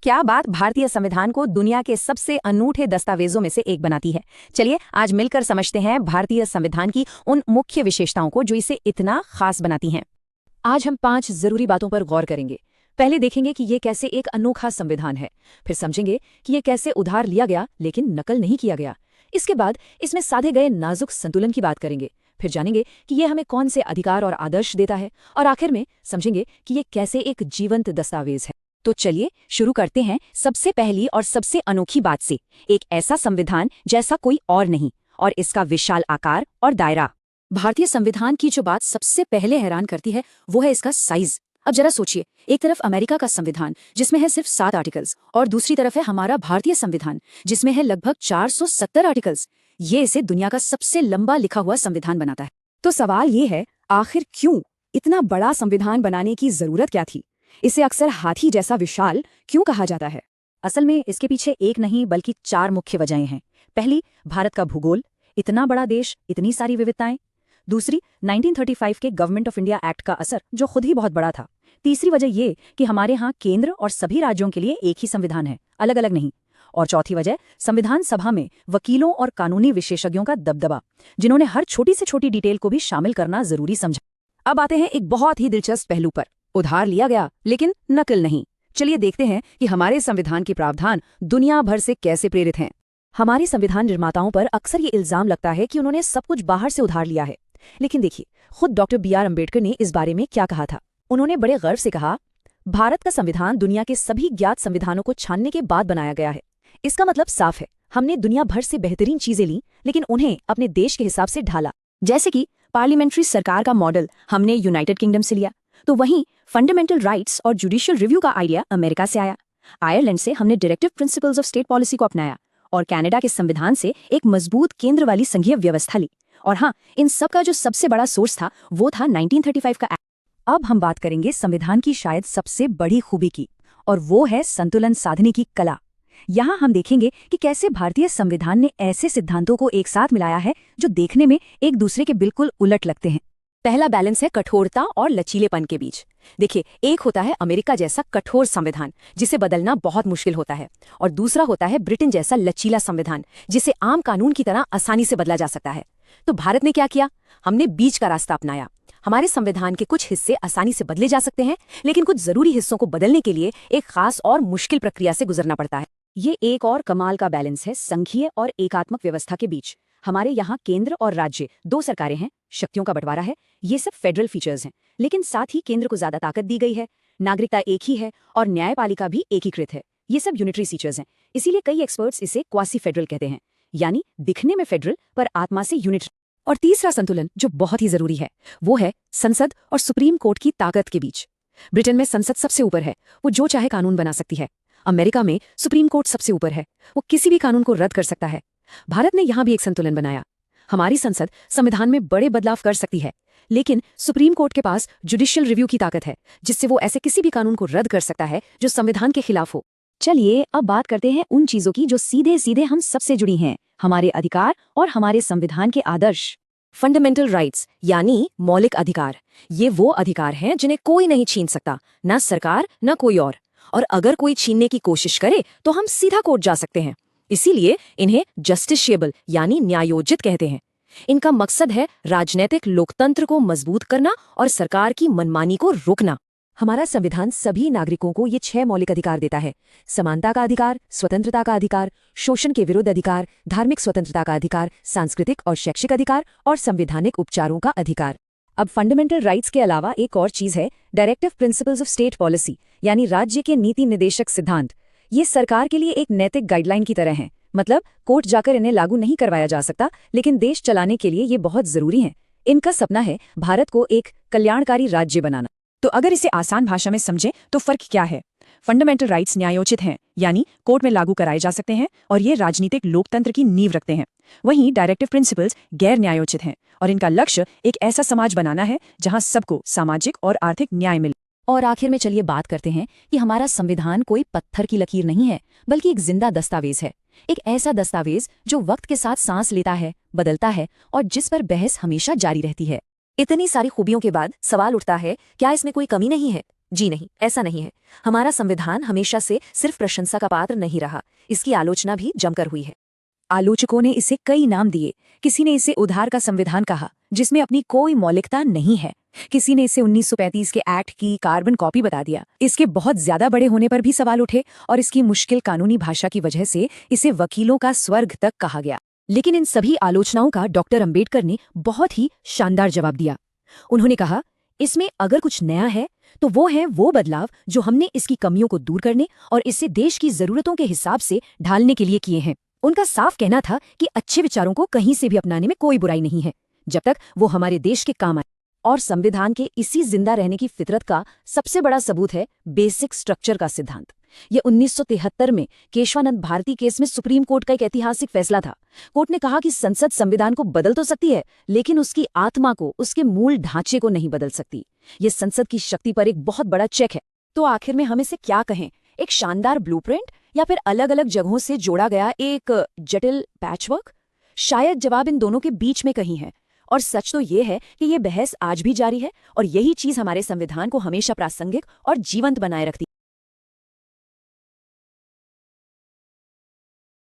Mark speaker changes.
Speaker 1: क्या बात भारतीय संविधान को दुनिया के सबसे अनूठे दस्तावेजों में से एक बनाती है। चलिए आज मिलकर समझते हैं भारतीय संविधान की उन मुख्य विशेषताओं को जो इसे इतना खास बनाती हैं।
Speaker 2: आज हम 5 जरूरी बातों पर गौर करेंगे। पहले देखेंगे कि ये कैसे एक अनोखा संविधान है, फिर समझेंगे कि ये कैसे उधार लिया गया लेकिन नकल नहीं किया गया। इसके बाद इसमें साधे गए नाजुक संतुलन की बात करेंगे, फिर जानेंगे कि ये हमें कौन से अधिकार और आदर्श देता है, और आखिर में समझेंगे कि ये कैसे एक जीवंत दस्तावेज है।
Speaker 1: तो चलिए शुरू करते हैं सबसे पहली और सबसे अनोखी बात से। एक ऐसा संविधान जैसा कोई और नहीं, और इसका विशाल आकार और दायरा।
Speaker 2: भारतीय संविधान की जो बात सबसे पहले हैरान करती है वो है इसका साइज। अब जरा सोचिए, एक तरफ अमेरिका का संविधान जिसमें है सिर्फ 7 आर्टिकल्स, और दूसरी तरफ है हमारा भारतीय संविधान जिसमें है लगभग 470 आर्टिकल्स। ये इसे दुनिया का सबसे लंबा लिखा हुआ संविधान बनाता है।
Speaker 1: तो सवाल ये है, आखिर क्यों इतना बड़ा संविधान बनाने की जरूरत क्या थी? इसे अक्सर हाथी जैसा विशाल क्यों कहा जाता है? असल में इसके पीछे एक नहीं बल्कि 4 मुख्य वजहें हैं। पहली, भारत का भूगोल, इतना बड़ा देश, इतनी सारी विविधताएं। दूसरी, 1935 के गवर्नमेंट ऑफ इंडिया एक्ट का असर जो खुद ही बहुत बड़ा था। तीसरी वजह ये कि हमारे यहाँ केंद्र और सभी राज्यों के लिए एक ही संविधान है, अलग अलग नहीं। और चौथी वजह, संविधान सभा में वकीलों और कानूनी विशेषज्ञों का दबदबा, जिन्होंने हर छोटी से छोटी डिटेल को भी शामिल करना जरूरी समझा। अब आते हैं एक बहुत ही दिलचस्प पहलू पर। उधार लिया गया लेकिन नकल नहीं। चलिए देखते हैं कि हमारे संविधान के प्रावधान दुनिया भर से कैसे प्रेरित हैं। हमारे संविधान निर्माताओं पर अक्सर ये इल्जाम लगता है कि उन्होंने सब कुछ बाहर से उधार लिया है, लेकिन देखिए खुद डॉक्टर बी आर अम्बेडकर ने इस बारे में क्या कहा था। उन्होंने बड़े गर्व से कहा, भारत का संविधान दुनिया के सभी ज्ञात संविधानों को छानने के बाद बनाया गया है। इसका मतलब साफ है, हमने दुनिया भर से बेहतरीन चीजें ली लेकिन उन्हें अपने देश के हिसाब से ढाला। जैसे कि पार्लियामेंट्री सरकार का मॉडल हमने यूनाइटेड किंगडम से लिया, तो वहीं फंडामेंटल राइट्स और जुडिशियल रिव्यू का आइडिया अमेरिका से आया। आयरलैंड से हमने directive principles of state policy को अपनाया, और कनाडा के संविधान से एक मजबूत केंद्र वाली संघीय व्यवस्था ली। और हाँ, इन सब का जो सबसे बड़ा सोर्स था वो था 1935 का एक्ट। अब हम बात करेंगे संविधान की शायद सबसे बड़ी खूबी की, और वो है संतुलन साधने की कला। यहाँ हम देखेंगे कि कैसे भारतीय संविधान ने ऐसे सिद्धांतों को एक साथ मिलाया है जो देखने में एक दूसरे के बिल्कुल उलट लगते हैं। पहला बैलेंस है कठोरता और लचीलेपन के बीच। देखिए, एक होता है अमेरिका जैसा कठोर संविधान जिसे बदलना बहुत मुश्किल होता है, और दूसरा होता है ब्रिटेन जैसा लचीला संविधान जिसे आम कानून की तरह आसानी से बदला जा सकता है। तो भारत ने क्या किया? हमने बीच का रास्ता अपनाया। हमारे संविधान के कुछ हिस्से आसानी से बदले जा सकते हैं, लेकिन कुछ जरूरी हिस्सों को बदलने के लिए एक खास और मुश्किल प्रक्रिया से गुजरना पड़ता है। ये एक और कमाल का बैलेंस है संघीय और एकात्मक व्यवस्था के बीच। हमारे यहाँ केंद्र और राज्य 2 सरकारें हैं, शक्तियों का बंटवारा है, ये सब फेडरल फीचर्स हैं, लेकिन साथ ही केंद्र को ज्यादा ताकत दी गई है, नागरिकता एक ही है और न्यायपालिका भी एकीकृत है। ये सब यूनिटरी फीचर्स हैं, इसीलिए कई एक्सपर्ट्स इसे क्वासी फेडरल कहते हैं, यानी दिखने में फेडरल पर आत्मा से यूनिटरी। और तीसरा संतुलन जो बहुत ही जरूरी है वो है संसद और सुप्रीम कोर्ट की ताकत के बीच। ब्रिटेन में संसद सबसे ऊपर है, वो जो चाहे कानून बना सकती है। अमेरिका में सुप्रीम कोर्ट सबसे ऊपर है, वो किसी भी कानून को रद्द कर सकता है। भारत ने यहाँ भी एक संतुलन बनाया। हमारी संसद संविधान में बड़े बदलाव कर सकती है, लेकिन सुप्रीम कोर्ट के पास जुडिशियल रिव्यू की ताकत है जिससे वो ऐसे किसी भी कानून को रद्द कर सकता है जो संविधान के खिलाफ हो। चलिए अब बात करते हैं उन चीजों की जो सीधे सीधे हम सबसे जुड़ी हैं, हमारे अधिकार और हमारे संविधान के आदर्श। फंडामेंटल राइट्स यानी मौलिक अधिकार, ये वो अधिकार हैं जिन्हें कोई नहीं छीन सकता, ना सरकार ना कोई और अगर कोई छीनने की कोशिश करे तो हम सीधा कोर्ट जा सकते हैं। इसीलिए इन्हें जस्टिशिएबल यानी न्यायोचित कहते हैं। इनका मकसद है राजनीतिक लोकतंत्र को मजबूत करना और सरकार की मनमानी को रोकना। हमारा संविधान सभी नागरिकों को ये 6 मौलिक अधिकार देता है: समानता का अधिकार, स्वतंत्रता का अधिकार, शोषण के विरुद्ध अधिकार, धार्मिक स्वतंत्रता का अधिकार, सांस्कृतिक और शैक्षिक अधिकार और संवैधानिक उपचारों का अधिकार। अब फंडामेंटल राइट्स के अलावा एक और चीज है directive principles of state policy, यानी राज्य के नीति निर्देशक सिद्धांत। ये सरकार के लिए एक नैतिक गाइडलाइन की तरह हैं, मतलब कोर्ट जाकर इन्हें लागू नहीं करवाया जा सकता, लेकिन देश चलाने के लिए ये बहुत जरूरी हैं। इनका सपना है भारत को एक कल्याणकारी राज्य बनाना। तो अगर इसे आसान भाषा में समझें तो फर्क क्या है? फंडामेंटल राइट्स न्यायोचित हैं, यानी कोर्ट में लागू कराए जा सकते हैं और ये राजनीतिक लोकतंत्र की नींव रखते हैं। वहीं डायरेक्टिव प्रिंसिपल्स गैर न्यायोचित हैं और इनका लक्ष्य एक ऐसा समाज बनाना है जहां सबको सामाजिक और आर्थिक न्याय मिले। और आखिर में चलिए बात करते हैं कि हमारा संविधान कोई पत्थर की लकीर नहीं है, बल्कि एक जिंदा दस्तावेज है। एक ऐसा दस्तावेज जो वक्त के साथ सांस लेता है, बदलता है और जिस पर बहस हमेशा जारी रहती है। इतनी सारी खूबियों के बाद सवाल उठता है, क्या इसमें कोई कमी नहीं है?
Speaker 2: जी नहीं, ऐसा नहीं है। हमारा संविधान हमेशा से सिर्फ प्रशंसा का पात्र नहीं रहा, इसकी आलोचना भी जमकर हुई है।
Speaker 1: आलोचकों ने इसे कई नाम दिए। किसी ने इसे उधार का संविधान कहा, जिसमें अपनी कोई मौलिकता नहीं है। किसी ने इसे 1935 के एक्ट की कार्बन कॉपी बता दिया। इसके बहुत ज्यादा बड़े होने पर भी सवाल उठे और इसकी मुश्किल कानूनी भाषा की वजह से इसे वकीलों का स्वर्ग तक कहा गया।
Speaker 2: लेकिन इन सभी आलोचनाओं का डॉक्टर अंबेडकर ने बहुत ही शानदार जवाब दिया। उन्होंने कहा, इसमें अगर कुछ नया है तो वो बदलाव जो हमने इसकी कमियों को दूर करने और इसे देश की जरूरतों के हिसाब से ढालने के लिए किए हैं। उनका साफ कहना था कि अच्छे विचारों को कहीं से भी अपनाने में कोई बुराई नहीं है, जब तक वो हमारे देश के काम आए। और संविधान के इसी जिंदा रहने की फितरत का सबसे बड़ा सबूत है बेसिक स्ट्रक्चर का सिद्धांत। ये 1973 में केशवानंद भारती केस में सुप्रीम कोर्ट का एक ऐतिहासिक फैसला था। कोर्ट ने कहा कि संसद संविधान को बदल तो सकती है, लेकिन उसकी आत्मा को, उसके मूल ढांचे को नहीं बदल सकती। ये संसद की शक्ति पर एक बहुत बड़ा चेक है। तो आखिर में हम इसे क्या कहें, एक शानदार ब्लूप्रिंट या फिर अलग अलग जगहों से जोड़ा गया एक जटिल पैचवर्क? शायद जवाब इन दोनों के बीच में कहीं है। और सच तो ये है कि ये बहस आज भी जारी है और यही चीज हमारे संविधान को हमेशा प्रासंगिक और जीवंत बनाए रखती है।